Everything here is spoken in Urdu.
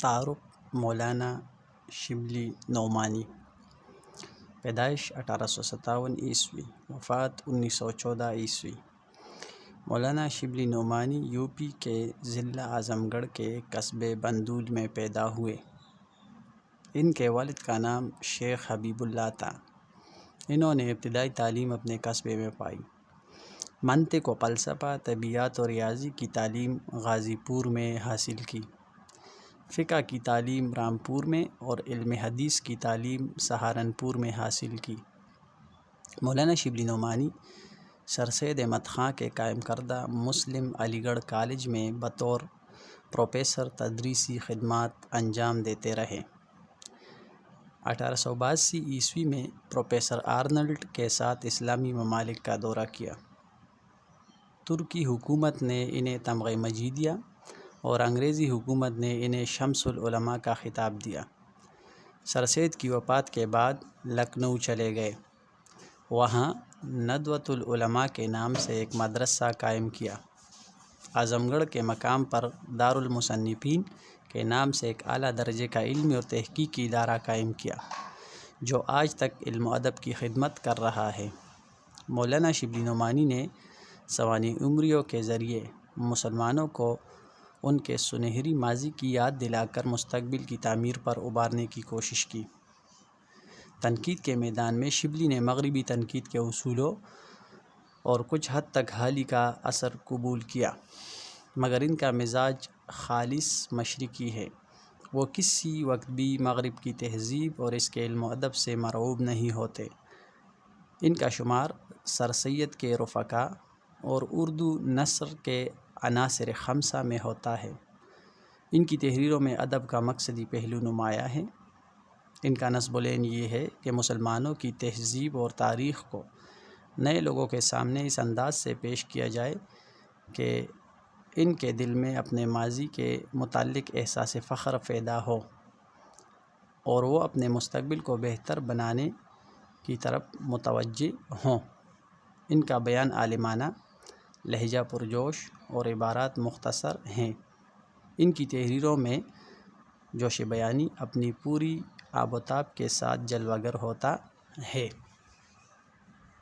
تعارف مولانا شبلی نعمانی، پیدائش 1857 عیسوی، وفات 1914 عیسوی۔ مولانا شبلی نعمانی یو پی کے ضلع اعظم گڑھ کے قصبے بندول میں پیدا ہوئے۔ ان کے والد کا نام شیخ حبیب اللہ تھا۔ انہوں نے ابتدائی تعلیم اپنے قصبے میں پائی۔ منطق و فلسفہ، طبیعیات اور ریاضی کی تعلیم غازی پور میں حاصل کی۔ فقہ کی تعلیم رامپور میں اور علم حدیث کی تعلیم سہارنپور میں حاصل کی۔ مولانا شبلی نعمانی سر سید احمد خاں کے قائم کردہ مسلم علی گڑھ کالج میں بطور پروفیسر تدریسی خدمات انجام دیتے رہے۔ 1882 عیسوی میں پروفیسر آرنلڈ کے ساتھ اسلامی ممالک کا دورہ کیا۔ ترکی حکومت نے انہیں تمغہ مجیدیہ اور انگریزی حکومت نے انہیں شمس العلماء کا خطاب دیا۔ سر سید کی وفات کے بعد لکھنؤ چلے گئے۔ وہاں ندوۃ العلماء کے نام سے ایک مدرسہ قائم کیا۔ اعظم گڑھ کے مقام پر دارالمصنفین کے نام سے ایک اعلیٰ درجے کا علمی اور تحقیقی ادارہ قائم کیا، جو آج تک علم و ادب کی خدمت کر رہا ہے۔ مولانا شبلی نعمانی نے سوانح عمریوں کے ذریعے مسلمانوں کو ان کے سنہری ماضی کی یاد دلا کر مستقبل کی تعمیر پر ابھارنے کی کوشش کی۔ تنقید کے میدان میں شبلی نے مغربی تنقید کے اصولوں اور کچھ حد تک حالی کا اثر قبول کیا، مگر ان کا مزاج خالص مشرقی ہے۔ وہ کسی وقت بھی مغرب کی تہذیب اور اس کے علم و ادب سے مرعوب نہیں ہوتے۔ ان کا شمار سر سید کے رفقا اور اردو نثر کے عناصر خمسہ میں ہوتا ہے۔ ان کی تحریروں میں ادب کا مقصدی پہلو نمایاں ہے۔ ان کا نصب العین یہ ہے کہ مسلمانوں کی تہذیب اور تاریخ کو نئے لوگوں کے سامنے اس انداز سے پیش کیا جائے کہ ان کے دل میں اپنے ماضی کے متعلق احساس فخر پیدا ہو اور وہ اپنے مستقبل کو بہتر بنانے کی طرف متوجہ ہوں۔ ان کا بیان عالمانہ، لہجہ پرجوش اور عبارات مختصر ہیں۔ ان کی تحریروں میں جوش بیانی اپنی پوری آب و تاب کے ساتھ جلوہ گر ہوتا ہے۔